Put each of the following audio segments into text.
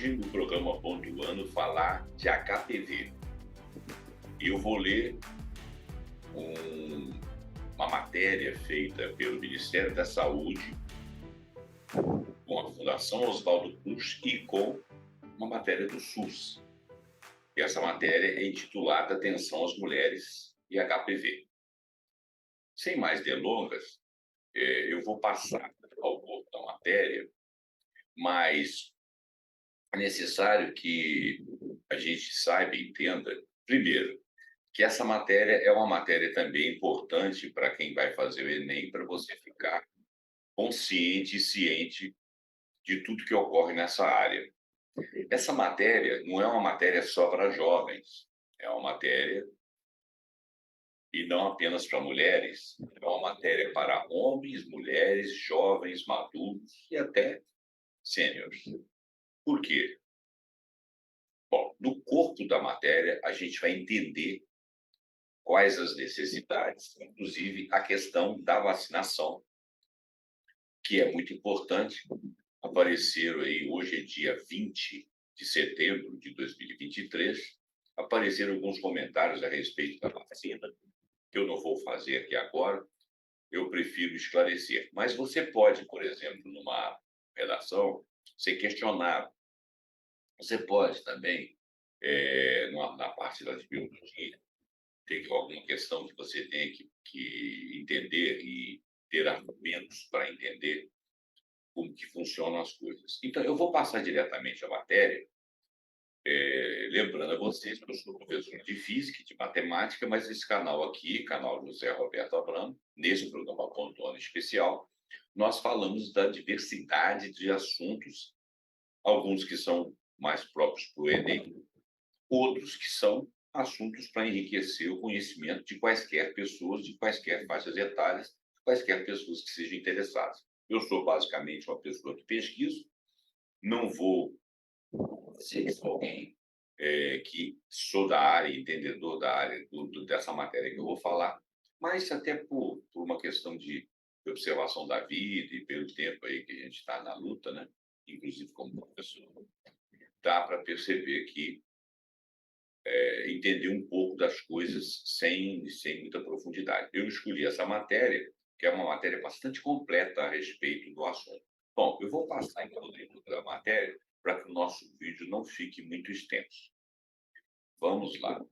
hoje, no programa Ponto do Ano, falar de HPV. Eu vou ler uma matéria feita pelo Ministério da Saúde, com a Fundação Oswaldo Cruz e com uma matéria do SUS. E essa matéria é intitulada Atenção às Mulheres e HPV. Sem mais delongas, eu vou passar ao corpo da matéria, mas é necessário que a gente saiba e entenda, primeiro, que essa matéria é uma matéria também importante para quem vai fazer o Enem, para você ficar consciente e ciente de tudo que ocorre nessa área. Essa matéria não é uma matéria só para jovens, é uma matéria, e não apenas para mulheres, é uma matéria para homens, mulheres, jovens, maduros e até sêniores. Por quê? Bom, no corpo da matéria, a gente vai entender quais as necessidades, inclusive a questão da vacinação, que é muito importante. Apareceram aí, hoje é dia 20 de setembro de 2023, apareceram alguns comentários a respeito da vacina, que eu não vou fazer aqui agora, eu prefiro esclarecer. Mas você pode, por exemplo, numa redação, ser questionado. Você pode também, na parte da biologia, ter alguma questão que você tem que entender e ter argumentos para entender como que funcionam as coisas. Então, eu vou passar diretamente a matéria, lembrando a vocês que eu sou professor de física e de matemática, mas esse canal aqui, canal José Roberto Abramo, nesse programa Ponto Ano especial, nós falamos da diversidade de assuntos, alguns que são mais próprios para o Enem, outros que são assuntos para enriquecer o conhecimento de quaisquer pessoas, de quaisquer faixas etárias, de quaisquer pessoas que sejam interessadas. Eu sou basicamente uma pessoa que pesquiso, não vou ser alguém que sou da área, entendedor da área dessa matéria que eu vou falar, mas até por uma questão de observação da vida e pelo tempo aí que a gente está na luta, né? Inclusive como professor, dá para perceber que entender um pouco das coisas sem muita profundidade. Eu escolhi essa matéria, que é uma matéria bastante completa a respeito do assunto. Bom, eu vou passar então o livro da matéria para que o nosso vídeo não fique muito extenso. Vamos lá.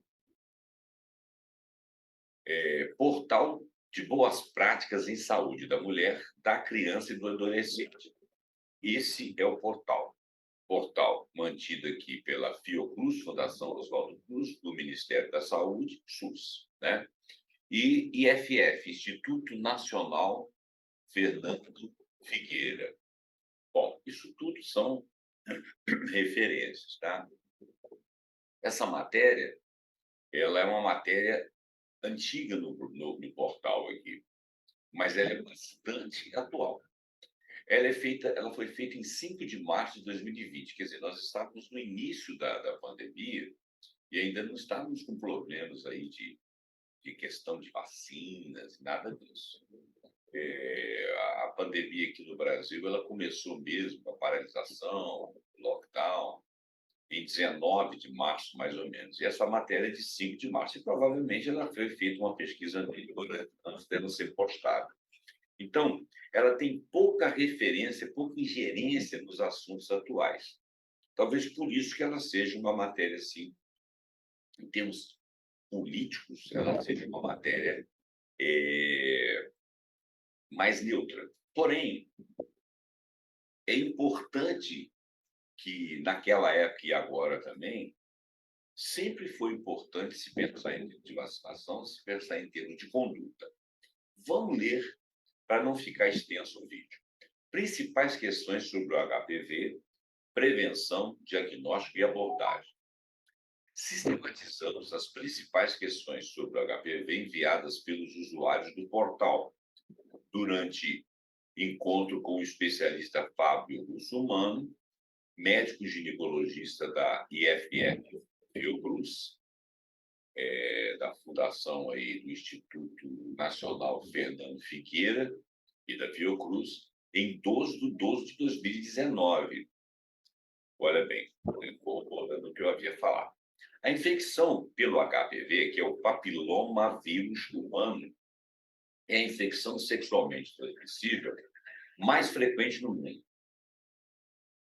Portal de boas práticas em saúde da mulher, da criança e do adolescente. Esse é o portal. Portal mantido aqui pela Fiocruz, Fundação Oswaldo Cruz, do Ministério da Saúde, SUS, né? E IFF, Instituto Nacional Fernando Figueira. Bom, isso tudo são referências, tá? Essa matéria, ela é uma matéria antiga no portal aqui, mas ela é bastante atual. Ela foi feita em 5 de março de 2020, quer dizer, nós estávamos no início da pandemia e ainda não estávamos com problemas aí de questão de vacinas, nada disso. A pandemia aqui no Brasil, ela começou mesmo com a paralisação, lockdown, em 19 de março, mais ou menos. E essa matéria é de 5 de março, e provavelmente ela foi feita uma pesquisa anterior, né, antes dela ser postada. Então, ela tem pouca referência, pouca ingerência nos assuntos atuais. Talvez por isso que ela seja uma matéria, assim, em termos políticos, ela seja uma matéria mais neutra. Porém, é importante que, naquela época e agora também, sempre foi importante se pensar em termos de vacinação, se pensar em termos de conduta. Vamos ler para não ficar extenso o vídeo. Principais questões sobre o HPV, prevenção, diagnóstico e abordagem. Sistematizamos as principais questões sobre o HPV enviadas pelos usuários do portal durante encontro com o especialista Fábio Russomano, médico ginecologista da IFF Fiocruz, da Fundação aí do Instituto Nacional Fernando Figueira e da Fiocruz, em 12 de 12 de 2019. olha bem, incorporando o que eu havia falado. A infecção pelo HPV, que é o papilomavírus humano, é a infecção sexualmente transmissível mais frequente no mundo.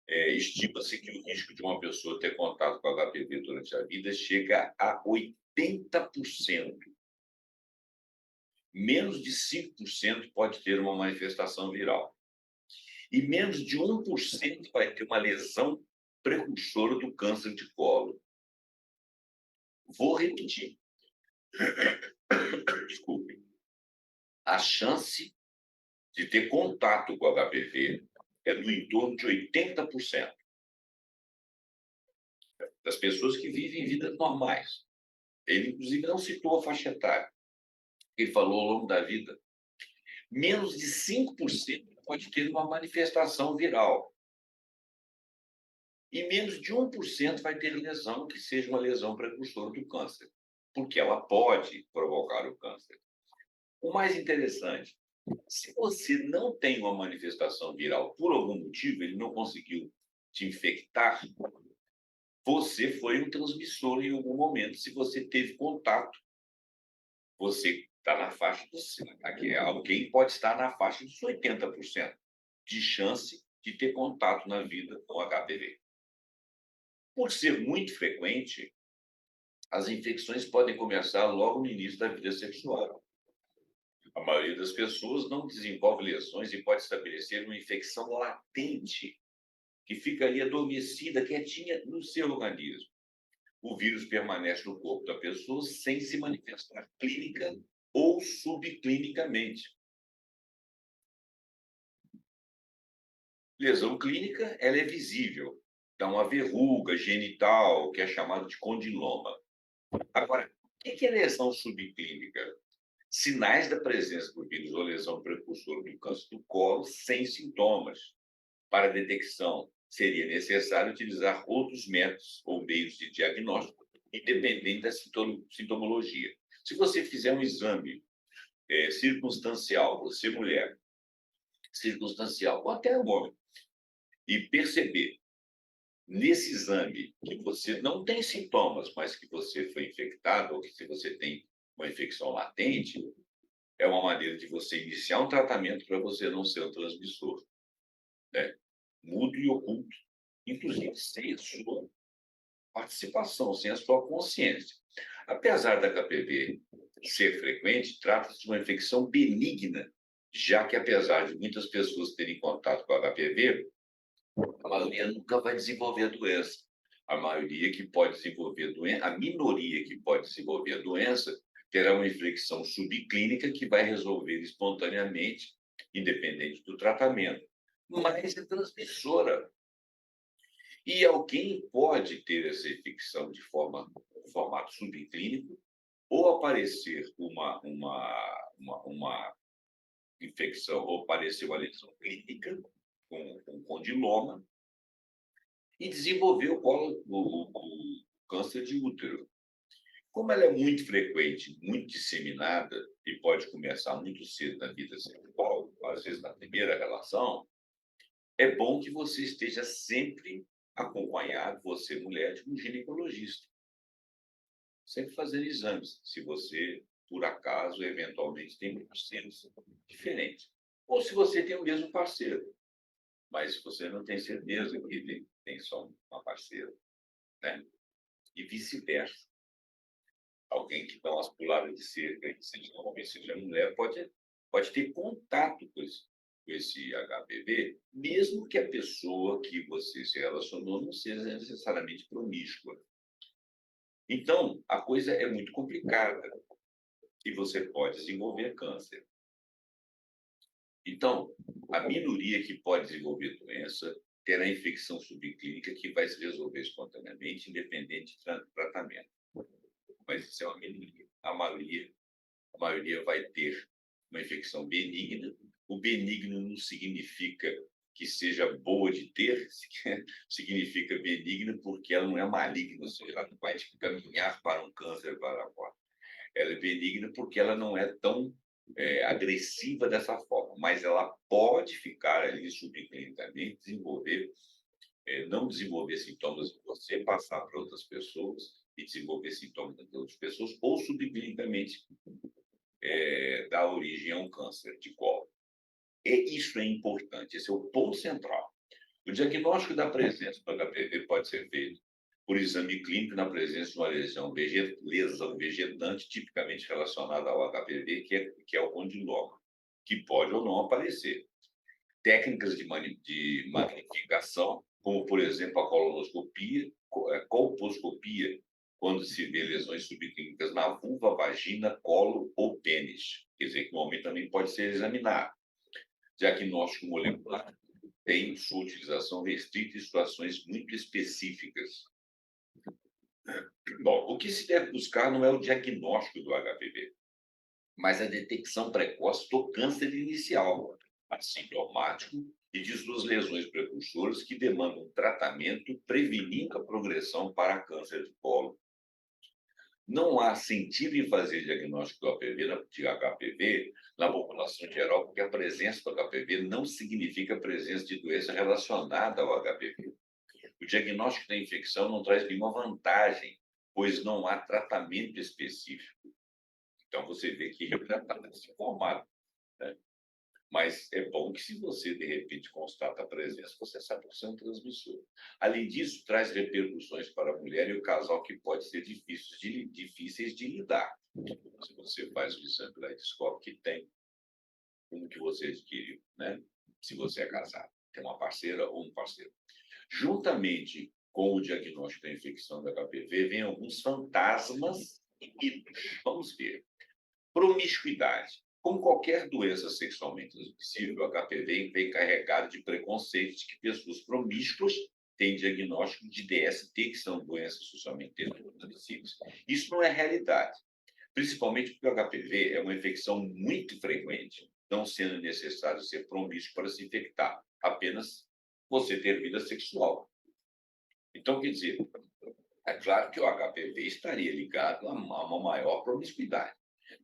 Estima-se que o risco de uma pessoa ter contato com HPV durante a vida chega a 80%. Menos de 5% pode ter uma manifestação viral. E menos de 1% vai ter uma lesão precursora do câncer de colo. Vou repetir. Desculpe. A chance de ter contato com HPV é no entorno de 80% das pessoas que vivem vidas normais. Ele, inclusive, não citou a faixa etária. Ele falou ao longo da vida. Menos de 5% pode ter uma manifestação viral. E menos de 1% vai ter lesão que seja uma lesão precursora do câncer, porque ela pode provocar o câncer. O mais interessante, se você não tem uma manifestação viral por algum motivo, ele não conseguiu te infectar, você foi um transmissor em algum momento. Se você teve contato, você está na faixa dos... Aqui, alguém pode estar na faixa dos 80% de chance de ter contato na vida com HPV. Por ser muito frequente, as infecções podem começar logo no início da vida sexual. A maioria das pessoas não desenvolve lesões e pode estabelecer uma infecção latente, que fica ali adormecida, quietinha no seu organismo. O vírus permanece no corpo da pessoa sem se manifestar clínica ou subclinicamente. Lesão clínica, ela é visível. Dá uma verruga genital, que é chamado de condiloma. Agora, o que é lesão subclínica? Sinais da presença do vírus ou lesão precursora do câncer do colo sem sintomas. Para a detecção, seria necessário utilizar outros métodos ou meios de diagnóstico, independente da sintomologia. Se você fizer um exame circunstancial, você mulher, circunstancial, ou até homem, e perceber nesse exame que você não tem sintomas, mas que você foi infectado, ou que se você tem uma infecção latente, é uma maneira de você iniciar um tratamento para você não ser um transmissor, né? Mudo e oculto, inclusive sem a sua participação, sem a sua consciência. Apesar da HPV ser frequente, trata-se de uma infecção benigna, já que apesar de muitas pessoas terem contato com a HPV, a maioria nunca vai desenvolver a doença. A maioria que pode desenvolver a doença, a minoria que pode desenvolver a doença, terá uma infecção subclínica que vai resolver espontaneamente, independente do tratamento. Mas é transmissora. E alguém pode ter essa infecção de formato subclínico ou aparecer uma infecção, ou aparecer uma lesão clínica com condiloma e desenvolver o câncer de útero. Como ela é muito frequente, muito disseminada e pode começar muito cedo na vida sexual, às vezes na primeira relação, é bom que você esteja sempre acompanhado, você mulher, de um ginecologista. Sempre fazendo exames, se você, por acaso, eventualmente tem parceiros diferentes. Ou se você tem o mesmo parceiro, mas você não tem certeza que tem só uma parceira, né? E vice-versa. Alguém que dá umas puladas de cerca, seja homem, seja mulher, pode ter contato com esse HPV, mesmo que a pessoa que você se relacionou não seja necessariamente promíscua. Então, a coisa é muito complicada e você pode desenvolver câncer. Então, a minoria que pode desenvolver doença terá infecção subclínica que vai se resolver espontaneamente, independente de tratamento. Mas isso é uma minoria. A maioria vai ter uma infecção benigna. O benigno não significa que seja boa de ter, significa benigna porque ela não é maligna, ou seja, ela não vai caminhar para um câncer para fora. Ela é benigna porque ela não é tão agressiva dessa forma, mas ela pode ficar ali subclinicamente, desenvolver não desenvolver sintomas em você, passar para outras pessoas e desenvolver sintomas em outras pessoas, ou subclinicamente dar origem a um câncer de colo. E isso é importante, esse é o ponto central. O diagnóstico da presença do HPV pode ser feito por exame clínico na presença de uma lesão vegetante tipicamente relacionada ao HPV, que é o condiloma, que pode ou não aparecer. Técnicas de magnificação, como, por exemplo, a colonoscopia, colposcopia, quando se vê lesões subclínicas na vulva, vagina, colo ou pênis. Quer dizer, que no momento também pode ser examinado. Diagnóstico molecular tem sua utilização restrita em situações muito específicas. Bom, o que se deve buscar não é o diagnóstico do HPV, mas a detecção precoce do câncer inicial, assintomático, e de suas lesões precursoras que demandam tratamento prevenindo a progressão para câncer de colo. Não há sentido em fazer diagnóstico de HPV na população geral, porque a presença do HPV não significa a presença de doença relacionada ao HPV. O diagnóstico da infecção não traz nenhuma vantagem, pois não há tratamento específico. Então, você vê que já está desinformado, né? Mas é bom que, se você, de repente, constata a presença, você sabe que você é um transmissor. Além disso, traz repercussões para a mulher e o casal que pode ser difíceis de lidar. Se você faz o exame lá e descobre que tem, como que você adquiriu, né? Se você é casado, tem uma parceira ou um parceiro. Juntamente com o diagnóstico da infecção da HPV, vem alguns fantasmas e mitos. Vamos ver. Promiscuidade. Como qualquer doença sexualmente transmissível, o HPV vem carregado de preconceitos de que pessoas promíscuas têm diagnóstico de DST, que são doenças socialmente transmissíveis. Isso não é realidade, principalmente porque o HPV é uma infecção muito frequente, não sendo necessário ser promíscuo para se infectar, apenas você ter vida sexual. Então, quer dizer, é claro que o HPV estaria ligado a uma maior promiscuidade.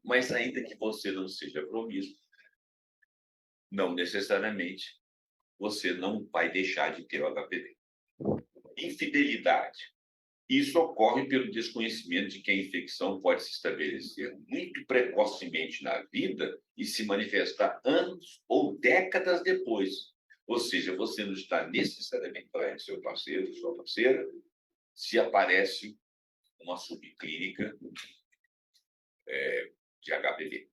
Mas ainda que você não seja promíscuo, não necessariamente você não vai deixar de ter o HPV. Infidelidade. Isso ocorre pelo desconhecimento de que a infecção pode se estabelecer muito precocemente na vida e se manifestar anos ou décadas depois. Ou seja, você não está necessariamente atraindo seu parceiro, sua parceira, se aparece uma subclínica de HPV,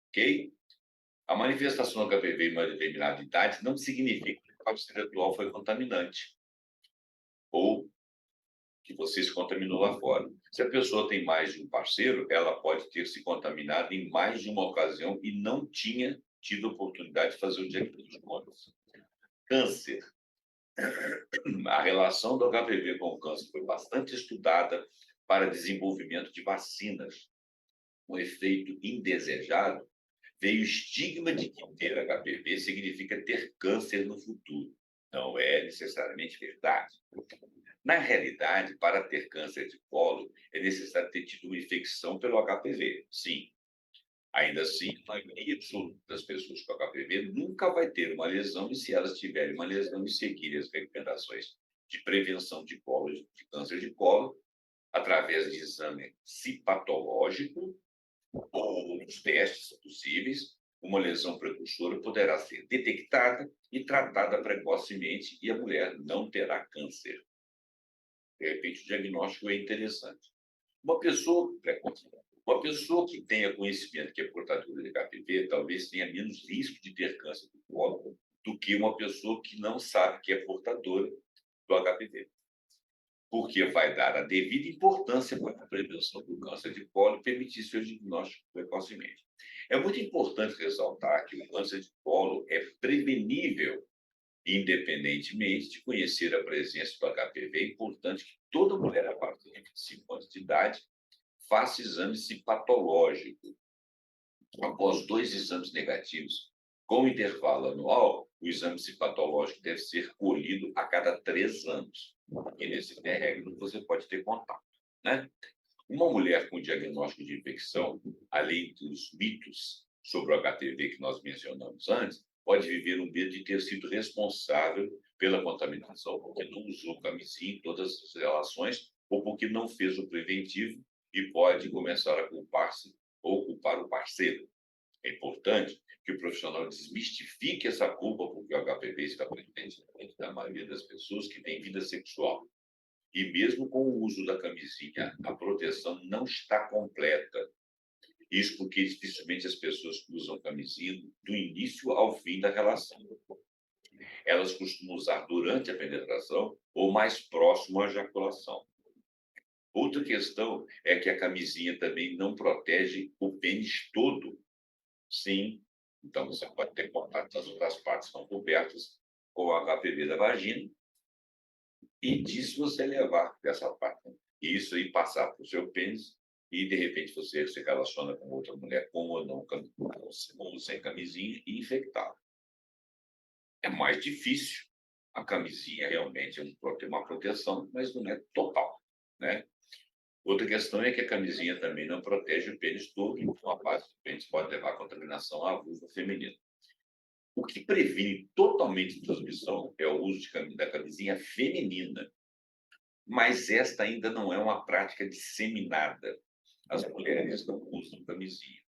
ok? A manifestação do HPV em uma determinada idade não significa que o parceiro atual foi contaminante ou que você se contaminou lá fora. Se a pessoa tem mais de um parceiro, ela pode ter se contaminado em mais de uma ocasião e não tinha tido oportunidade de fazer o diagnóstico antes. Câncer. A relação do HPV com o câncer foi bastante estudada para desenvolvimento de vacinas. Um efeito indesejado veio o estigma de que ter HPV significa ter câncer no futuro. Não é necessariamente verdade. Na realidade, para ter câncer de colo, é necessário ter tido uma infecção pelo HPV. Sim. Ainda assim, a maioria absoluta das pessoas com HPV nunca vai ter uma lesão, e se elas tiverem uma lesão e seguirem as recomendações de prevenção de câncer de colo, através de exame citopatológico ou outros testes possíveis, uma lesão precursora poderá ser detectada e tratada precocemente e a mulher não terá câncer. De repente, o diagnóstico é interessante. Uma pessoa que tenha conhecimento que é portadora de HPV talvez tenha menos risco de ter câncer do colo do que uma pessoa que não sabe que é portadora do HPV, porque vai dar a devida importância para a prevenção do câncer de colo e permitir seu diagnóstico precocemente. É muito importante ressaltar que o câncer de colo é prevenível, independentemente de conhecer a presença do HPV. É importante que toda mulher a partir de 25 anos de idade faça exame citopatológico. Após 2 exames negativos com intervalo anual, o exame citopatológico deve ser colhido a cada 3 anos. E nesse interregno você pode ter contato, né? Uma mulher com diagnóstico de infecção, além dos mitos sobre o HPV que nós mencionamos antes, pode viver um medo de ter sido responsável pela contaminação, porque não usou camisinha em todas as relações, ou porque não fez o preventivo e pode começar a culpar-se ou culpar o parceiro. É importante que o profissional desmistifique essa culpa, porque o HPV está presente na maioria das pessoas que têm vida sexual. E mesmo com o uso da camisinha, a proteção não está completa. Isso porque dificilmente as pessoas usam camisinha do início ao fim da relação. Elas costumam usar durante a penetração ou mais próximo à ejaculação. Outra questão é que a camisinha também não protege o pênis todo. Sim, então você pode ter contato, as outras partes estão cobertas com o HPV da vagina, e disso você levar dessa parte. E isso aí passar para o seu pênis, e de repente você se relaciona com outra mulher com ou não, com ou sem camisinha, e infectar. É mais difícil. A camisinha realmente tem uma proteção, mas não é total, né? Outra questão é que a camisinha também não protege o pênis todo, então a base do pênis pode levar à contaminação à vulva feminina. O que previne totalmente a transmissão é o uso da camisinha feminina, mas esta ainda não é uma prática disseminada. As mulheres não usam camisinha.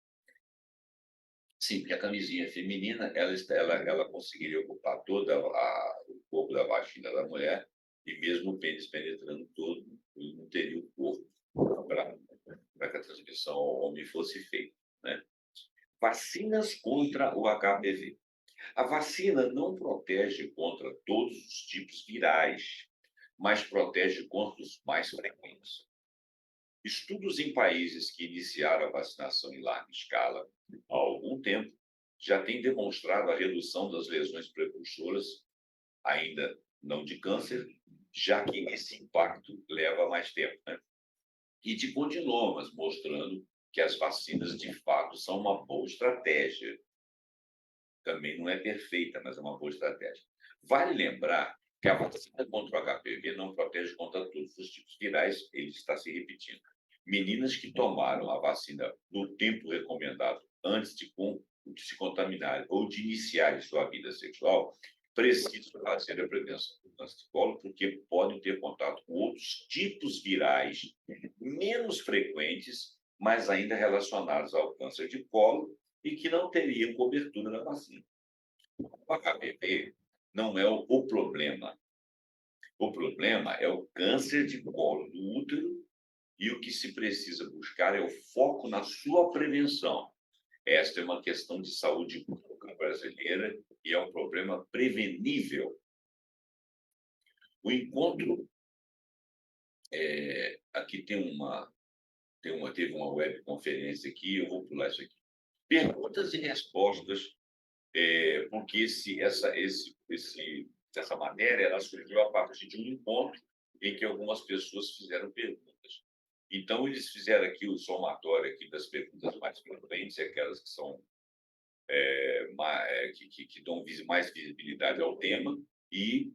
Sim, porque a camisinha feminina, ela conseguiria ocupar o corpo da vagina da mulher, e mesmo o pênis penetrando todo, ele não teria o corpo para que a transmissão ao homem fosse feita, né? Vacinas contra o HPV. A vacina não protege contra todos os tipos virais, mas protege contra os mais frequentes. Estudos em países que iniciaram a vacinação em larga escala há algum tempo já têm demonstrado a redução das lesões precursoras, ainda não de câncer, já que esse impacto leva mais tempo, né? E de condinomas, mostrando que as vacinas de fato são uma boa estratégia. Também não é perfeita, mas é uma boa estratégia. Vale lembrar que a vacina contra o HPV não protege contra todos os tipos virais, ele está se repetindo. Meninas que tomaram a vacina no tempo recomendado antes de se contaminarem ou de iniciarem sua vida sexual, precisam fazer a prevenção do câncer de colo, porque podem ter contato com outros tipos virais menos frequentes, mas ainda relacionados ao câncer de colo e que não teriam cobertura na vacina. O HPV não é o problema. O problema é o câncer de colo do útero, e o que se precisa buscar é o foco na sua prevenção. Esta é uma questão de saúde pública brasileira e é um problema prevenível. O encontro, aqui teve uma webconferência aqui, eu vou pular isso aqui. Perguntas e respostas, porque essa matéria ela surgiu a partir de um encontro em que algumas pessoas fizeram perguntas. Então, eles fizeram aqui o somatório aqui das perguntas mais frequentes, aquelas que são que dão mais visibilidade ao tema, e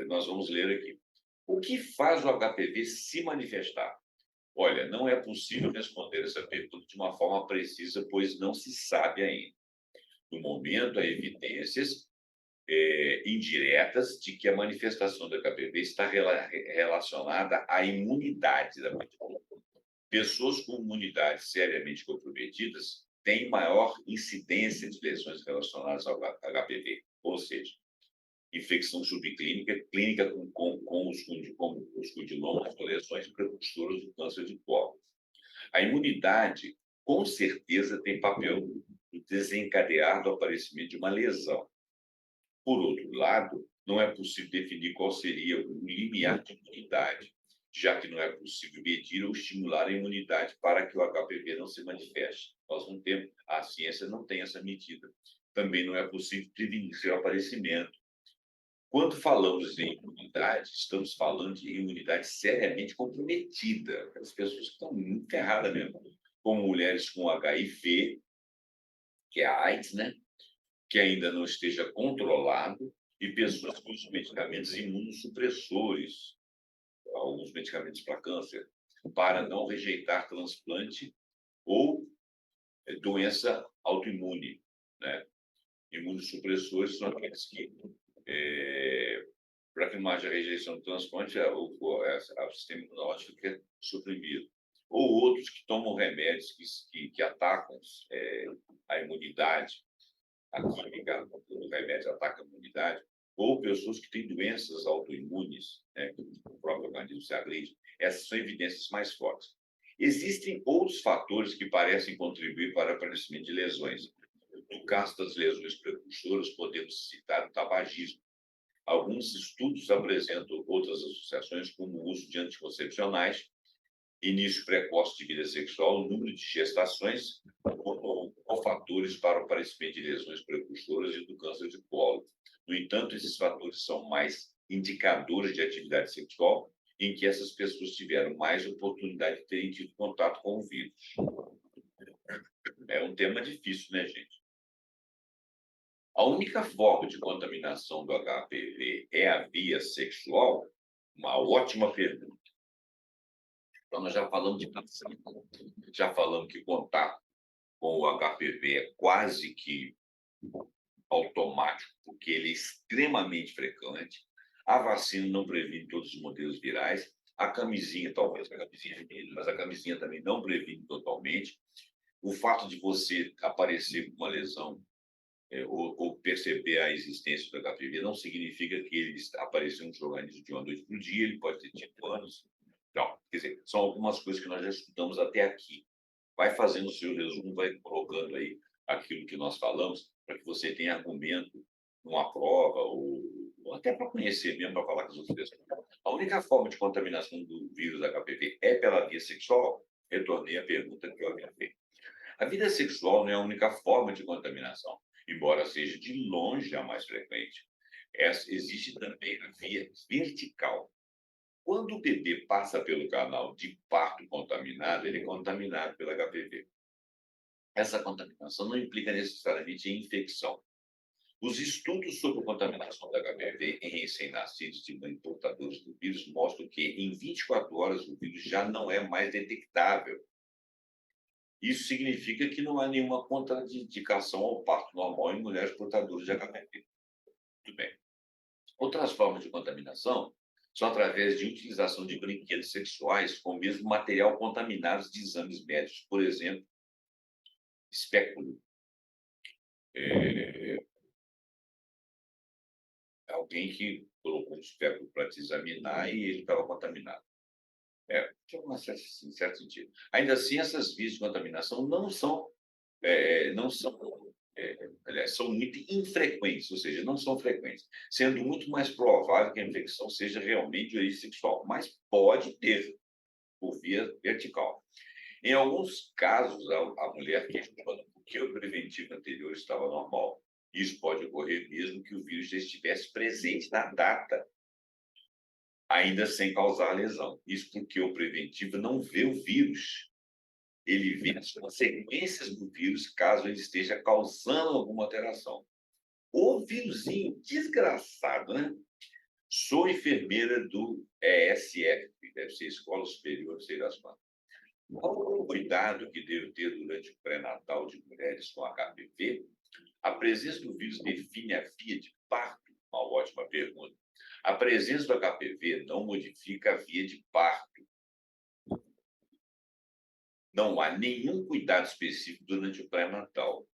nós vamos ler aqui. O que faz o HPV se manifestar? Olha, não é possível responder essa pergunta de uma forma precisa, pois não se sabe ainda. No momento, há evidências indiretas de que a manifestação do HPV está relacionada à imunidade da pessoa. Pessoas com imunidade seriamente comprometidas têm maior incidência de lesões relacionadas ao HPV, ou seja, infecção subclínica, clínica com os condinomas, lesões precursoras do câncer de colo. A imunidade, com certeza, tem papel no desencadear do aparecimento de uma lesão. Por outro lado, não é possível definir qual seria o limiar de imunidade, já que não é possível medir ou estimular a imunidade para que o HPV não se manifeste. Nós não temos, a ciência não tem essa medida. Também não é possível prevenir seu aparecimento. Quando falamos em imunidade, estamos falando de imunidade seriamente comprometida. Aquelas pessoas que estão muito ferradas mesmo, como mulheres com HIV, que é a AIDS, né? Que ainda não esteja controlado, e pessoas com os medicamentos imunossupressores, alguns medicamentos para câncer, para não rejeitar transplante ou doença autoimune, né? Imunossupressores são aqueles que Para que não haja rejeição do transplante, o sistema imunológico fica suprimido. Ou outros que tomam remédios que atacam a imunidade, a química do remédio ataca a imunidade, ou pessoas que têm doenças autoimunes, né, que o próprio organismo se agride. Essas são evidências mais fortes. Existem outros fatores que parecem contribuir para o aparecimento de lesões. No caso das lesões precursoras, podemos citar o tabagismo. Alguns estudos apresentam outras associações, como o uso de anticoncepcionais, início precoce de vida sexual, número de gestações, ou fatores para o aparecimento de lesões precursoras e do câncer de colo. No entanto, esses fatores são mais indicadores de atividade sexual em que essas pessoas tiveram mais oportunidade de terem tido contato com o vírus. É um tema difícil, né, gente? A única forma de contaminação do HPV é a via sexual? Uma ótima pergunta. Então, nós já falamos de vacina, já falamos que contato com o HPV é quase que automático, porque ele é extremamente frequente. A vacina não previne todos os modelos virais. A camisinha, talvez a camisinha, mas a camisinha também não previne totalmente. O fato de você aparecer com uma lesão ou perceber a existência do HPV não significa que ele apareceu no seu organismo de uma noite para o dia, ele pode ter tido anos. Então, quer dizer, são algumas coisas que nós já estudamos até aqui. Vai fazendo o seu resumo, vai colocando aí aquilo que nós falamos, para que você tenha argumento numa prova, ou até para conhecer mesmo, para falar com as outras pessoas. A única forma de contaminação do vírus HPV é pela via sexual? Retornei à pergunta que eu havia feito. A vida sexual não é a única forma de contaminação, embora seja de longe a mais frequente. Existe também a via vertical. Quando o bebê passa pelo canal de parto contaminado, ele é contaminado pelo HPV. Essa contaminação não implica necessariamente em infecção. Os estudos sobre a contaminação do HPV em recém-nascidos de mães portadores do vírus mostram que em 24 horas o vírus já não é mais detectável. Isso significa que não há nenhuma contraindicação ao parto normal em mulheres portadoras de HPV. Muito bem. Outras formas de contaminação são através de utilização de brinquedos sexuais com o mesmo material contaminados de exames médicos. Por exemplo, espéculo. Alguém que colocou um espéculo para te examinar e ele estava contaminado. Tinha um certo sentido. Ainda assim, essas vias de contaminação aliás, são muito infrequentes, ou seja, não são frequentes, sendo muito mais provável que a infecção seja realmente de origem sexual, mas pode ter por via vertical. Em alguns casos, a mulher questiona por que o preventivo anterior estava normal. Isso pode ocorrer mesmo que o vírus já estivesse presente na data, ainda sem causar lesão. Isso porque o preventivo não vê o vírus. Ele vê as consequências do vírus caso ele esteja causando alguma alteração. O vírusinho desgraçado, né? Sou enfermeira do ESF, que deve ser Escola Superior, não sei das quantas. Qual o cuidado que devo ter durante o pré-natal de mulheres com HPV? A presença do vírus define a via de parto? Uma ótima pergunta. A presença do HPV não modifica a via de parto. Não há nenhum cuidado específico durante o pré-natal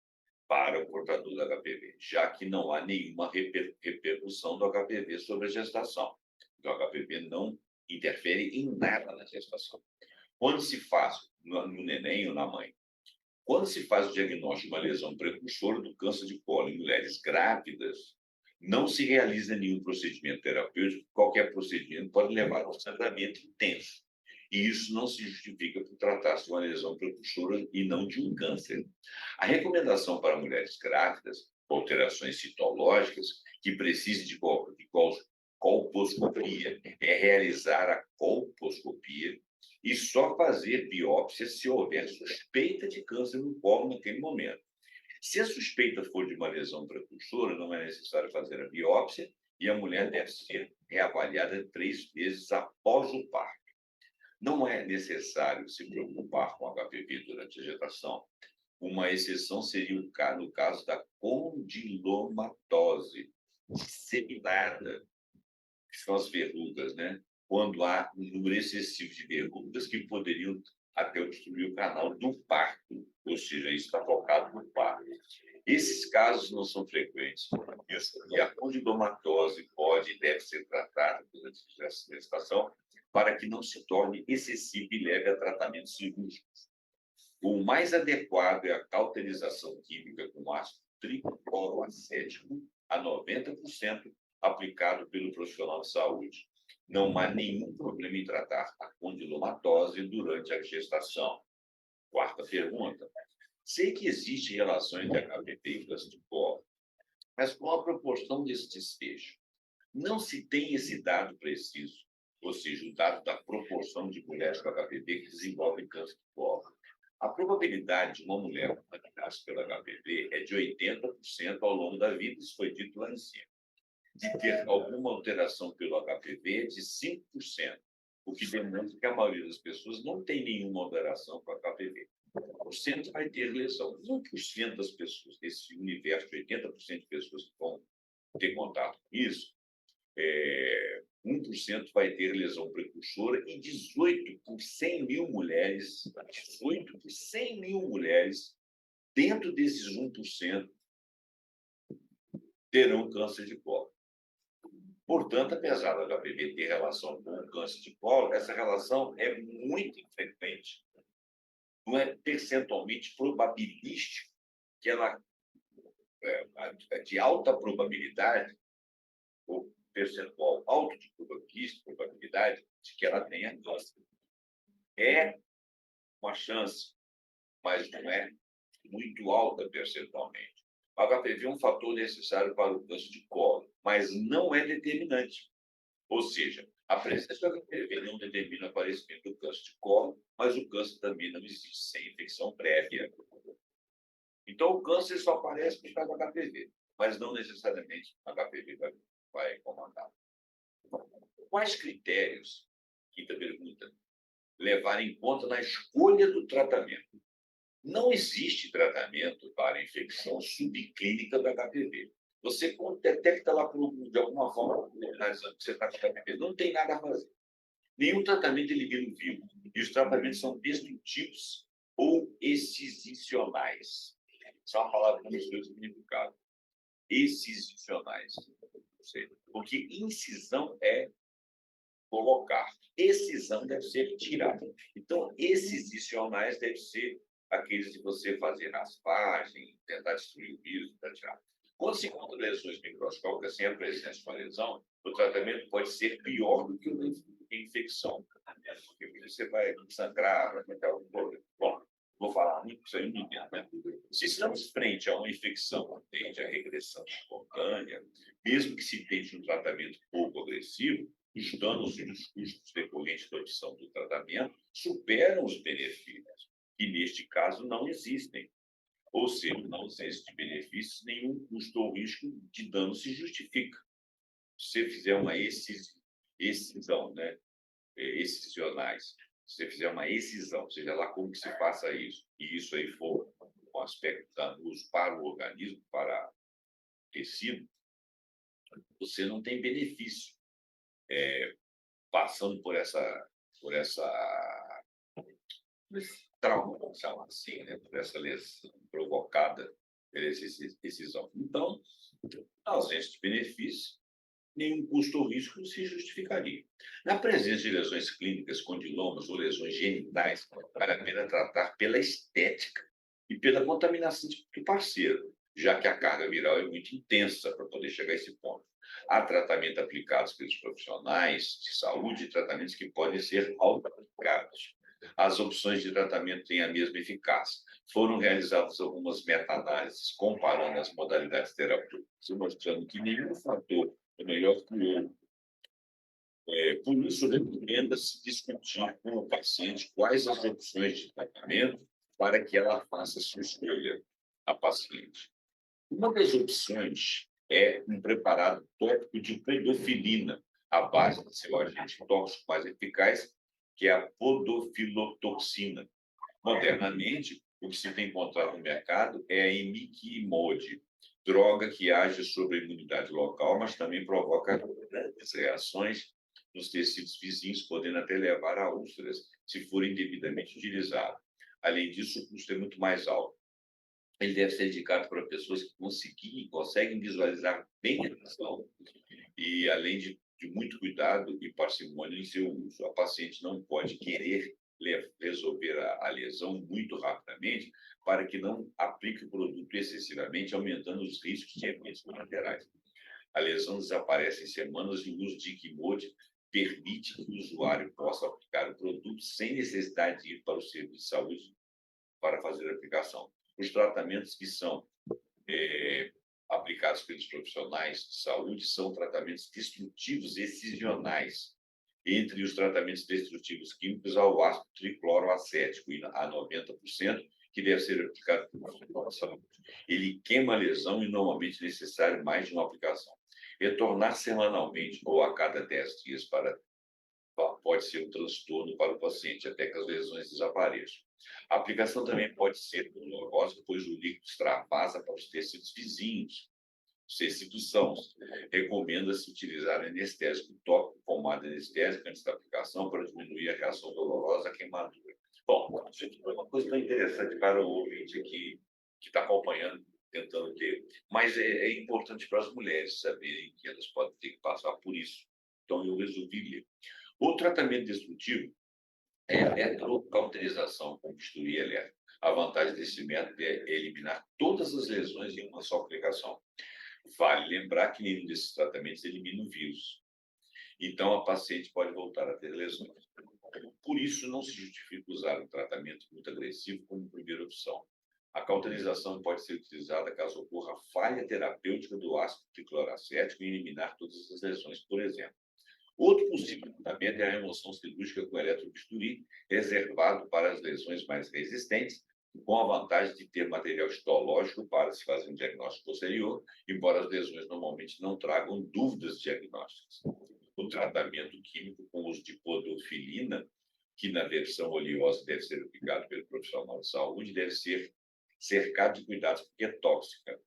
para o portador do HPV, já que não há nenhuma repercussão do HPV sobre a gestação. O HPV não interfere em nada na gestação. Quando se faz, no neném ou na mãe, quando se faz o diagnóstico de uma lesão precursora do câncer de colo em mulheres grávidas, não se realiza nenhum procedimento terapêutico. Qualquer procedimento pode levar a um sangramento intenso. E isso não se justifica por tratar-se de uma lesão precursora e não de um câncer. A recomendação para mulheres grávidas com alterações citológicas que precisem de colposcopia é realizar a colposcopia e só fazer biópsia se houver suspeita de câncer no colo naquele momento. Se a suspeita for de uma lesão precursora, não é necessário fazer a biópsia e a mulher deve ser reavaliada 3 vezes após o parto. Não é necessário se preocupar com HPV durante a gestação. Uma exceção seria no caso da condilomatose, disseminada, que são as verrugas, né? Quando há um número excessivo de verrugas que poderiam até obstruir o canal do parto, ou seja, isso está focado no parto. Esses casos não são frequentes. E a condilomatose pode e deve ser tratada durante a gestação para que não se torne excessiva e leve a tratamento cirúrgico. O mais adequado é a cauterização química com ácido tricloroacético a 90% aplicado pelo profissional de saúde. Não há nenhum problema em tratar a condilomatose durante a gestação. Quarta pergunta. Sei que existe relação entre HPV e câncer de colo, mas qual a proporção desse desfecho? Não se tem esse dado preciso, ou seja, o dado da proporção de mulheres com HPV que desenvolvem câncer de colo. A probabilidade de uma mulher contaminar-se pelo HPV é de 80% ao longo da vida, isso foi dito lá em cima. De ter alguma alteração pelo HPV é de 5%, o que demonstra que a maioria das pessoas não tem nenhuma alteração com HPV. 1% vai ter lesão. 1% das pessoas, desse universo de 80% de pessoas que vão ter contato com isso, 1% vai ter lesão precursora e 18 por 100 mil mulheres, 18 por 100 mil mulheres, dentro desses 1%, terão câncer de colo. Portanto, apesar do HPV ter relação com o câncer de colo, essa relação é muito infrequente. Não é percentualmente probabilístico que ela é de alta probabilidade, ou percentual alto de probabilidade de que ela tenha câncer. É uma chance, mas não é muito alta percentualmente. O HPV é um fator necessário para o câncer de colo, mas não é determinante. Ou seja, a presença do HPV não determina o aparecimento do câncer de colo, mas o câncer também não existe sem infecção prévia. Então, o câncer só aparece por causa do HPV, mas não necessariamente o HPV vai comandar. Quais critérios, quinta pergunta, levar em conta na escolha do tratamento? Não existe tratamento para infecção subclínica do HPV. Você detecta lá, de alguma forma, que você está com HPV, não tem nada a fazer. Nenhum tratamento elimina o vírus. E os tratamentos são destrutivos ou excisionais. São uma palavra com os dois significados. Excisionais. Porque incisão é colocar. Excisão deve ser tirada. Então, excisionais devem ser aqueles de você fazer raspagem, tentar destruir o vírus, tentar tirar. Quando se encontra lesões microscópicas sem a presença de uma lesão, o tratamento pode ser pior do que uma infecção. Porque você vai sangrar, vai ter algum problema. Bom, vou falar muito isso aí, não entendo, né? Se estamos frente a uma infecção que tende à regressão espontânea, mesmo que se tente um tratamento pouco agressivo, os danos e os custos decorrentes da opção do tratamento superam os benefícios, que neste caso não existem. Ou seja, não existe benefícios, nenhum custo ou risco de dano se justifica. Se você fizer uma excisão, né? Excisionais, se você fizer uma excisão, seja lá como que se faça isso, e isso aí for um aspecto danoso para o organismo, para o tecido, você não tem benefício passando por esse trauma, vamos chamar assim, né? Por essa lesão provocada pela excisão. Então, a ausência de benefício, nenhum custo ou risco se justificaria. Na presença de lesões clínicas, condilomas ou lesões genitais, vale a pena tratar pela estética e pela contaminação do parceiro, já que a carga viral é muito intensa para poder chegar a esse ponto. Há tratamento aplicados pelos profissionais de saúde e tratamentos que podem ser auto-aplicados. As opções de tratamento têm a mesma eficácia. Foram realizadas algumas meta-análises comparando as modalidades terapêuticas, mostrando que nenhum fator é melhor que o outro. Por isso, recomenda-se discutir com o paciente quais as opções de tratamento para que ela faça a sua escolha, a paciente. Uma das opções é um preparado tópico de pedofilina, à base do seu agente tóxico mais eficaz, que é a podofilotoxina. Modernamente, o que se tem encontrado no mercado é a imiquimod, droga que age sobre a imunidade local, mas também provoca grandes reações nos tecidos vizinhos, podendo até levar a úlceras, se for indevidamente utilizado. Além disso, o custo é muito mais alto. Ele deve ser indicado para pessoas que conseguem visualizar bem a ação e, além de muito cuidado e parcimônia em seu uso. A paciente não pode querer resolver a lesão muito rapidamente para que não aplique o produto excessivamente, aumentando os riscos de efeitos colaterais. A lesão desaparece em semanas e o uso de Ikimod permite que o usuário possa aplicar o produto sem necessidade de ir para o serviço de saúde para fazer a aplicação. Os tratamentos que são aplicados pelos profissionais de saúde são tratamentos destrutivos excisionais. Entre os tratamentos destrutivos químicos, há o ácido tricloroacético, a 90%, que deve ser aplicado por profissional de saúde. Ele queima a lesão e normalmente é necessário mais de uma aplicação. Retornar semanalmente ou a cada 10 dias pode ser um transtorno para o paciente, até que as lesões desapareçam. A aplicação também pode ser dolorosa, pois o líquido extravasa para os tecidos vizinhos. Os tecidos sãos. Recomenda-se utilizar anestésico tópico, pomada anestésica antes da aplicação para diminuir a reação dolorosa à queimadura. Bom, isso aqui foi uma coisa tão interessante para o ouvinte aqui que está acompanhando, tentando ter. Mas é importante para as mulheres saberem que elas podem ter que passar por isso. Então, eu resolvi ler. O tratamento destrutivo é a eletrocauterização com bisturi elétrico. A vantagem desse método é eliminar todas as lesões em uma só aplicação. Vale lembrar que nenhum desses tratamentos elimina o vírus. Então, a paciente pode voltar a ter lesões. Por isso, não se justifica usar um tratamento muito agressivo como primeira opção. A cauterização pode ser utilizada caso ocorra falha terapêutica do ácido tricloracético em eliminar todas as lesões, por exemplo. Outro possível tratamento é a remoção cirúrgica com eletrobisturi, reservado para as lesões mais resistentes, com a vantagem de ter material histológico para se fazer um diagnóstico posterior, embora as lesões normalmente não tragam dúvidas diagnósticas. O tratamento químico com uso de podofilina, que na versão oleosa deve ser aplicado pelo profissional de saúde, deve ser cercado de cuidados porque é tóxica.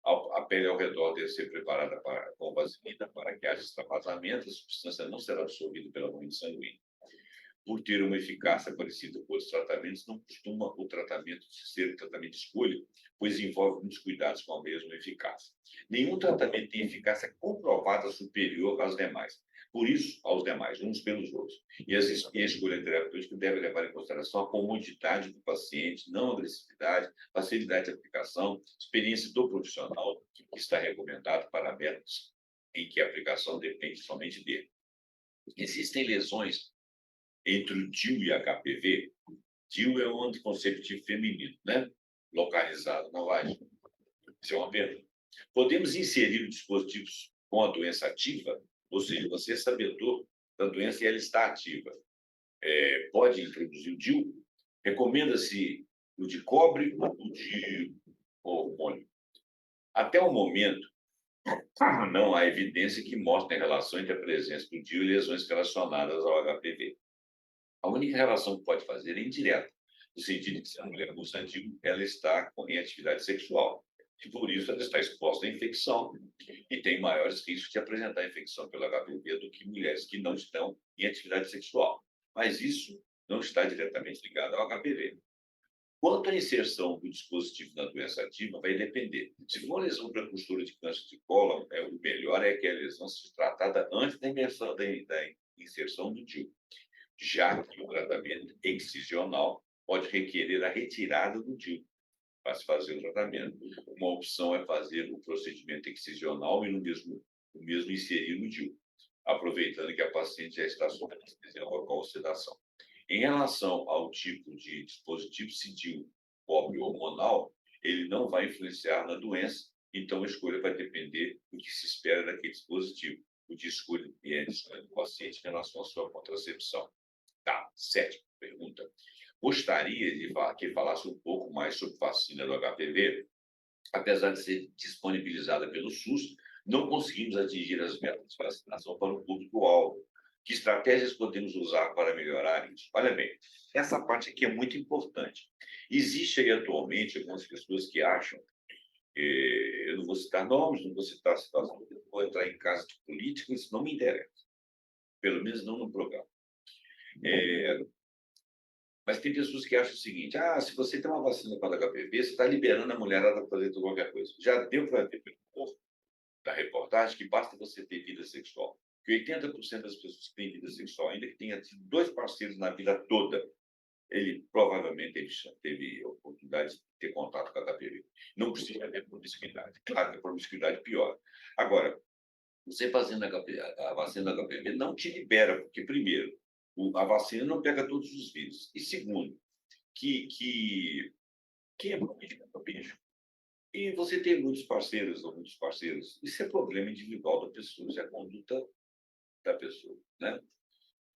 A pele ao redor deve ser preparada com vaselina para que haja extravasamento, a substância não será absorvida pela corrente sanguínea. Por ter uma eficácia parecida com outros tratamentos, não costuma o tratamento ser o tratamento de escolha, pois envolve muitos cuidados com a mesma eficácia. Nenhum tratamento tem eficácia comprovada superior aos demais. Por isso, aos demais, uns pelos outros. E a escolha terapêutica deve levar em consideração a comodidade do paciente, não agressividade, facilidade de aplicação, experiência do profissional, que está recomendado para métodos em que a aplicação depende somente dele. Existem lesões entre o DIU e HPV. DIU é um anticonceptivo feminino, né? Localizado na vagina. Isso é uma pergunta. Podemos inserir dispositivos com a doença ativa, ou seja, você é sabedor da doença e ela está ativa. Pode introduzir o DIU? Recomenda-se o de cobre ou o de hormônio? Até o momento, não há evidência que mostre a relação entre a presença do DIU e lesões relacionadas ao HPV. A única relação que pode fazer é indireta, no sentido de que se a mulher usa DIU, ela está em atividade sexual. E por isso ela está exposta à infecção e tem maiores riscos de apresentar infecção pelo HPV do que mulheres que não estão em atividade sexual. Mas isso não está diretamente ligado ao HPV. Quanto à inserção do dispositivo na doença ativa, vai depender. Se for lesão precursora de câncer de cólon, o melhor é que a lesão seja tratada antes da inserção do DIU, já que o tratamento excisional pode requerer a retirada do DIU para se fazer o tratamento. Uma opção é fazer o procedimento excisional e no mesmo inserir no DIU, aproveitando que a paciente já está sob anestesia local ou sedação. Em relação ao tipo de dispositivo, se DIU cobre hormonal, ele não vai influenciar na doença, então a escolha vai depender do que se espera daquele dispositivo. O de escolha do paciente em relação à sua contracepção. Tá, sétima pergunta. Gostaria de que falasse um pouco mais sobre vacina do HPV. Apesar de ser disponibilizada pelo SUS, não conseguimos atingir as metas de vacinação para o público-alvo. Que estratégias podemos usar para melhorar isso? Olha bem, essa parte aqui é muito importante. Existe aí atualmente algumas pessoas que acham Eu não vou citar nomes, não vou citar situações, não vou entrar em casos de política, isso não me interessa, pelo menos não no programa. Eh, mas tem pessoas que acham o seguinte: ah, se você tem uma vacina contra HPV, você está liberando a mulherada para fazer qualquer coisa. Já deu para ver pelo corpo da reportagem que basta você ter vida sexual. Que 80% das pessoas que têm vida sexual, ainda que tenha tido 2 parceiros na vida toda, ele provavelmente teve oportunidade de ter contato com a HPV. Não precisa haver promiscuidade. Claro que a promiscuidade piora. Agora, você fazendo a vacina da HPV não te libera, porque, primeiro, a vacina não pega todos os vírus. E, segundo, que é política do bicho. E você tem muitos parceiros ou muitos parceiros. Isso é problema individual da pessoa, isso é a conduta da pessoa, né?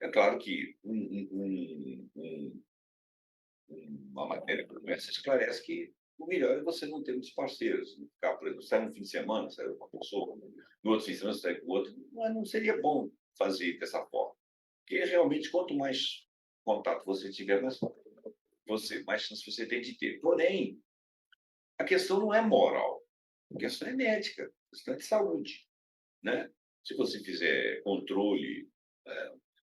É claro que uma matéria como essa esclarece que o melhor é você não ter muitos parceiros. Não ficar, por exemplo, sai um fim de semana, sai uma pessoa, no outro fim de semana sai com o outro. Não seria bom fazer dessa forma. Porque realmente, quanto mais contato você tiver, mais chance você tem de ter. Porém, a questão não é moral, a questão é médica, a questão é de saúde, né? Se você fizer controle,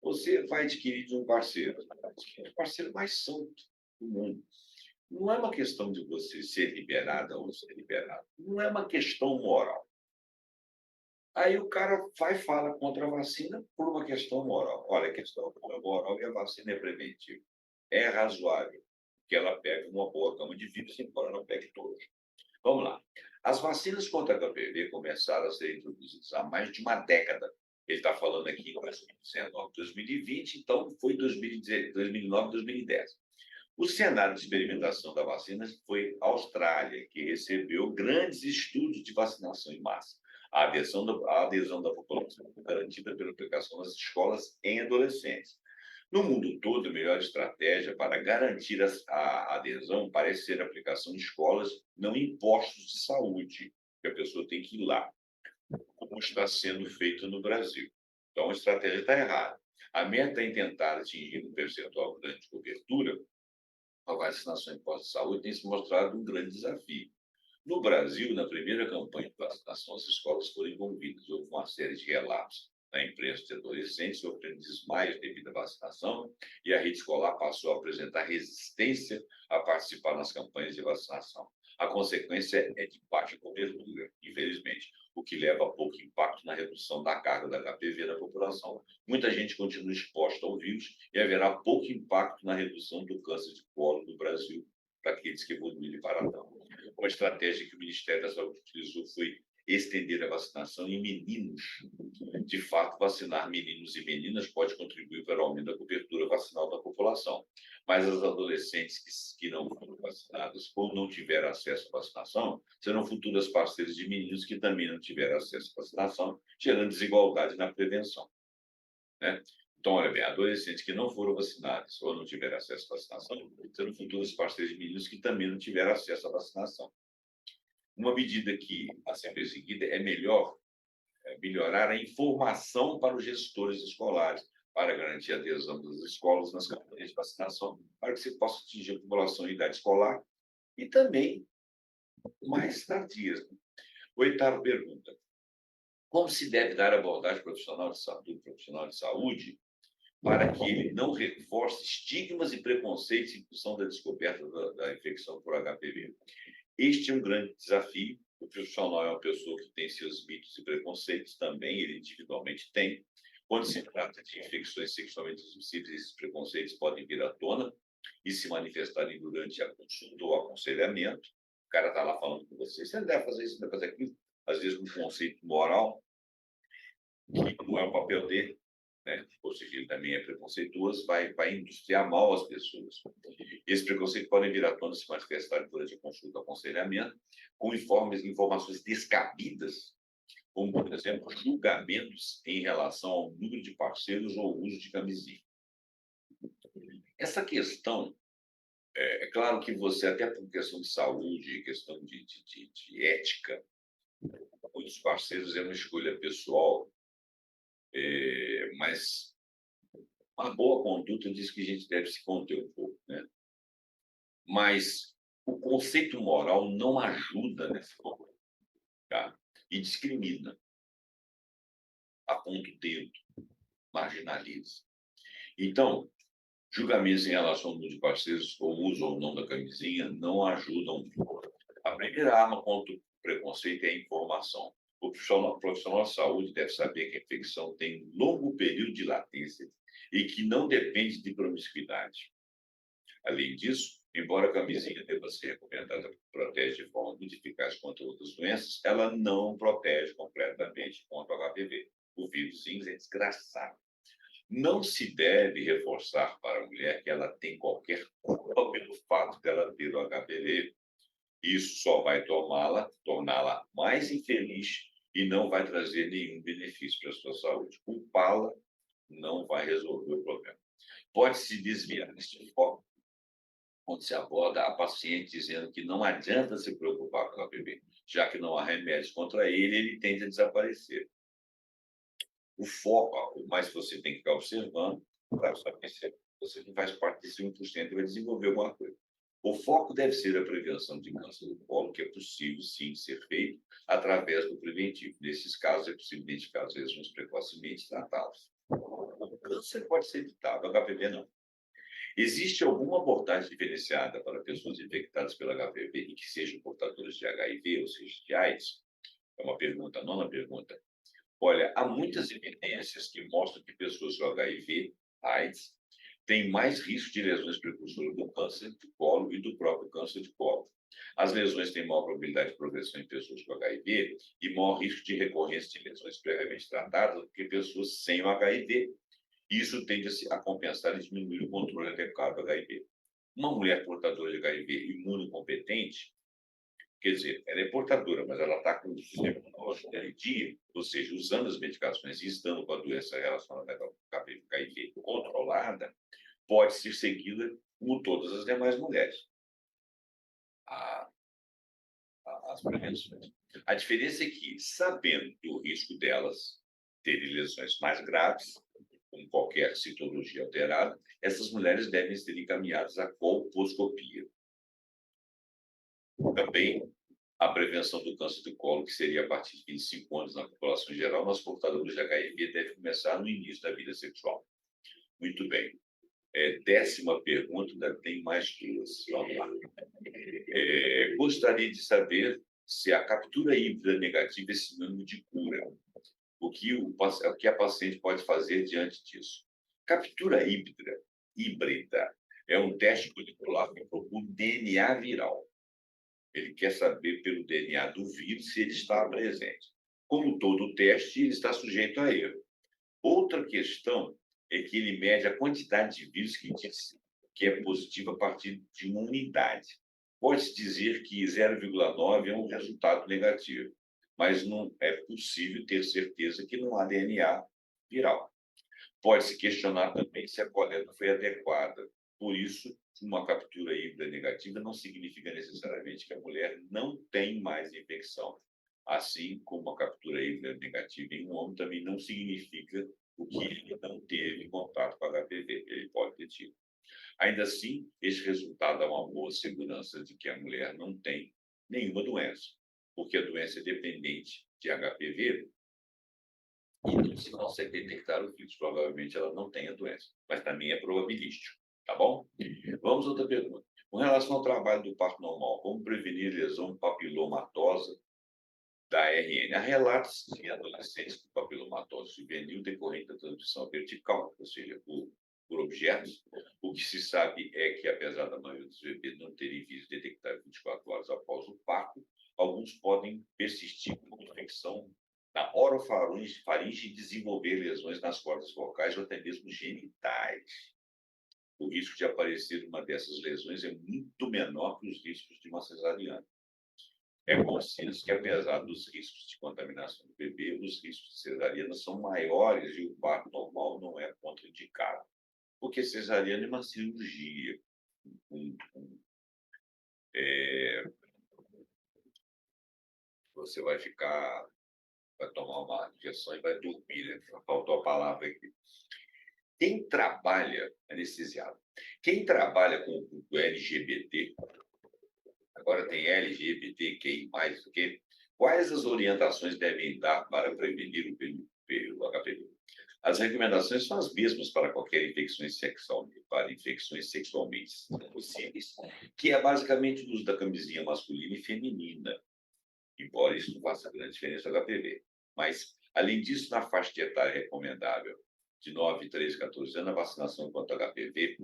você vai adquirir de um parceiro, o parceiro mais santo do mundo. Não é uma questão de você ser liberada ou ser liberado, não é uma questão moral. Aí o cara vai e fala contra a vacina por uma questão moral. Olha, a questão moral e a vacina é preventiva. É razoável que ela pegue uma boa gama de vírus, embora não pegue todos. Vamos lá. As vacinas contra a HPV começaram a ser introduzidas há mais de uma década. Ele está falando aqui em 2019, 2020, então foi 2009, 2010. O cenário de experimentação da vacina foi a Austrália, que recebeu grandes estudos de vacinação em massa. A adesão da população foi garantida pela aplicação nas escolas em adolescentes. No mundo todo, a melhor estratégia para garantir a adesão parece ser a aplicação em escolas, não em postos de saúde, que a pessoa tem que ir lá, como está sendo feito no Brasil. Então, a estratégia está errada. A meta em tentar atingir um percentual grande de cobertura, a vacinação em postos de saúde tem se mostrado um grande desafio. No Brasil, na primeira campanha de vacinação, as escolas foram envolvidas. Houve uma série de relatos na imprensa de adolescentes sofrendo desmaios devido à vacinação, e a rede escolar passou a apresentar resistência a participar nas campanhas de vacinação. A consequência é de baixa cobertura, infelizmente, o que leva a pouco impacto na redução da carga da HPV na população. Muita gente continua exposta ao vírus e haverá pouco impacto na redução do câncer de colo no Brasil para aqueles que evoluem de paratão. Uma estratégia que o Ministério da Saúde utilizou foi estender a vacinação em meninos. De fato, vacinar meninos e meninas pode contribuir para o aumento da cobertura vacinal da população, mas as adolescentes que não foram vacinadas ou não tiveram acesso à vacinação serão futuras parceiras de meninos que também não tiveram acesso à vacinação, gerando desigualdade na prevenção, né? Então, olha bem, adolescentes que não foram vacinados ou não tiveram acesso à vacinação serão futuros parceiros de meninos que também não tiveram acesso à vacinação. Uma medida que a ser perseguida é melhorar a informação para os gestores escolares, para garantir a adesão das escolas nas campanhas de vacinação, para que se possa atingir a população em idade escolar e também mais tardias. Oitava pergunta: como se deve dar abordagem profissional de saúde para que ele não reforce estigmas e preconceitos em função da descoberta da infecção por HPV? Este é um grande desafio. O profissional é uma pessoa que tem seus mitos e preconceitos, também ele individualmente tem. Quando se trata de infecções sexualmente transmissíveis, esses preconceitos podem vir à tona e se manifestarem durante a consulta ou aconselhamento. O cara está lá falando com você: você não deve fazer isso, não deve fazer aquilo. Às vezes, um conceito moral, que não é o papel dele, né? Ou seja, ele também é preconceituoso, vai industriar mal as pessoas. Esse preconceito pode vir à tona se manifestar durante a consulta, aconselhamento, com informações descabidas, como, por exemplo, julgamentos em relação ao número de parceiros ou uso de camisinha. Essa questão, é claro que você, até por questão de saúde, questão de ética, muitos parceiros é uma escolha pessoal, mas uma boa conduta diz que a gente deve se conter um pouco, né? Mas O conceito moral não ajuda nesse momento, tá? E discrimina, aponta o dedo, marginaliza. Então, julgamentos em relação ao número de parceiros, ou uso ou não da camisinha, não ajudam. A primeira arma contra o preconceito é a informação. O profissional de saúde deve saber que a infecção tem um longo período de latência e que não depende de promiscuidade. Além disso, embora a camisinha deva ser recomendada porque protege de forma muito eficaz contra outras doenças, ela não protege completamente contra o HPV. O vírus é desgraçado. Não se deve reforçar para a mulher que ela tem qualquer culpa pelo fato dela ter o HPV. Isso só vai torná-la mais infeliz e não vai trazer nenhum benefício para a sua saúde. Culpá-la não vai resolver o problema. Pode-se desviar deste foco quando se aborda a paciente dizendo que não adianta se preocupar com o HPV, já que não há remédios contra ele, ele tende a desaparecer. O foco, mas você tem que ficar observando para saber se você não faz parte desse 1% e vai desenvolver alguma coisa. O foco deve ser a prevenção de câncer do colo, que é possível, sim, ser feito através do preventivo. Nesses casos, é possível identificar as lesões precocemente e tratá-las. O câncer pode ser evitado, o HPV não. Existe alguma abordagem diferenciada para pessoas infectadas pelo HPV e que sejam portadoras de HIV, ou seja, de AIDS? É uma pergunta, a nona pergunta. Olha, há muitas evidências que mostram que pessoas com HIV, AIDS, têm mais risco de lesões precursoras do câncer de colo e do próprio câncer de colo. As lesões têm maior probabilidade de progressão em pessoas com HIV e maior risco de recorrência de lesões previamente tratadas do que pessoas sem o HIV. Isso tende a compensar e diminuir o controle adequado do HIV. Uma mulher portadora de HIV imunocompetente, quer dizer, ela é portadora, mas ela está com o sistema imunológico dela em dia, ou seja, usando as medicações e estando com a doença relacionada ao HIV controlada, pode ser seguida como todas as demais mulheres. A, as prevenções. A diferença é que, sabendo do risco delas terem lesões mais graves, com qualquer citologia alterada, essas mulheres devem ser encaminhadas à colposcopia. Também a prevenção do câncer de colo, que seria a partir de 25 anos na população geral, nas portadoras de HIV deve começar no início da vida sexual. Muito bem. Décima pergunta, ainda tem mais duas. Vamos lá. Gostaria de saber se a captura híbrida negativa é sinônimo de cura. O que a paciente pode fazer diante disso? Captura híbrida é um teste molecular que procura DNA viral. Ele quer saber pelo DNA do vírus se ele está presente. Como todo teste, ele está sujeito a erro. Outra questão é que ele mede a quantidade de vírus que diz que é positiva a partir de uma unidade. Pode-se dizer que 0,9 é um resultado negativo, mas não é possível ter certeza que não há DNA viral. Pode-se questionar também se a coleta foi adequada. Por isso, uma captura híbrida negativa não significa necessariamente que a mulher não tem mais infecção. Assim como a captura híbrida negativa em um homem também não significa o que ele não teve contato com HPV. Ele pode ter tido. Ainda assim, esse resultado dá uma boa segurança de que a mulher não tem nenhuma doença, porque a doença é dependente de HPV e se não se detectar o vírus, provavelmente ela não tem a doença, mas também é probabilístico, tá bom? Vamos a outra pergunta. Com relação ao trabalho do parto normal, como prevenir lesão papilomatosa da ARN? Há relatos em adolescentes com papilomatose juvenil decorrente da transmissão vertical, ou seja, por objetos. O que se sabe é que, apesar da maioria dos bebês não terem vírus detectável 24 horas após o parto, alguns podem persistir com infecção na orofaringe e desenvolver lesões nas cordas vocais ou até mesmo genitais. O risco de aparecer uma dessas lesões é muito menor que os riscos de uma cesariana. É consciente que, apesar dos riscos de contaminação do bebê, os riscos de cesariana são maiores e o parto normal não é contraindicado. Porque cesariana é uma cirurgia. Você vai tomar uma injeção e vai dormir, né? Faltou a palavra aqui. Quem trabalha, anestesiado, quem trabalha com o LGBT agora tem LGBTQI+, o quê? Quais as orientações devem dar para prevenir o HPV? As recomendações são as mesmas para qualquer para infecções sexualmente possíveis, que é basicamente o uso da camisinha masculina e feminina, embora isso não faça grande diferença no HPV. Mas, além disso, na faixa de etária recomendável de 9, 13, 14 anos, a vacinação contra o HPV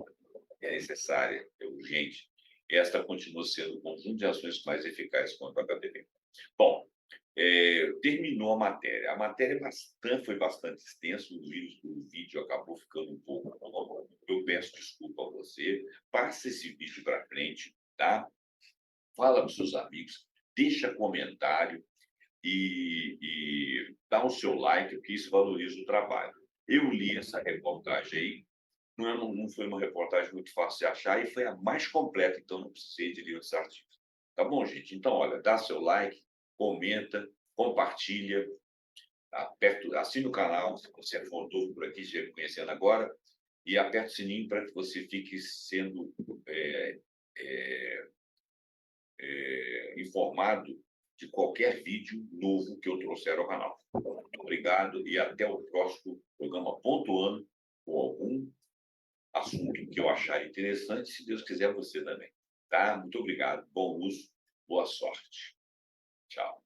é necessária, é urgente. Esta continua sendo o conjunto de ações mais eficazes contra o HPV. Bom, terminou a matéria. A matéria foi bastante extensa, o vídeo acabou ficando um pouco longo. Eu peço desculpa a você. Passa esse vídeo para frente, tá? Fala para os seus amigos, deixa comentário e dá o seu like, porque isso valoriza o trabalho. Eu li essa reportagem aí, não foi uma reportagem muito fácil de achar e foi a mais completa, então não precisei de ler esse artigo. Tá bom, gente? Então, olha, dá seu like, comenta, compartilha, aperta, assina o canal, se você for novo por aqui, estiver me conhecendo agora, e aperta o sininho para que você fique sendo informado de qualquer vídeo novo que eu trouxer ao canal. Muito obrigado e até o próximo programa pontuando com algum assunto que eu achar interessante, se Deus quiser você também. Tá? Muito obrigado, bom uso, boa sorte. Tchau.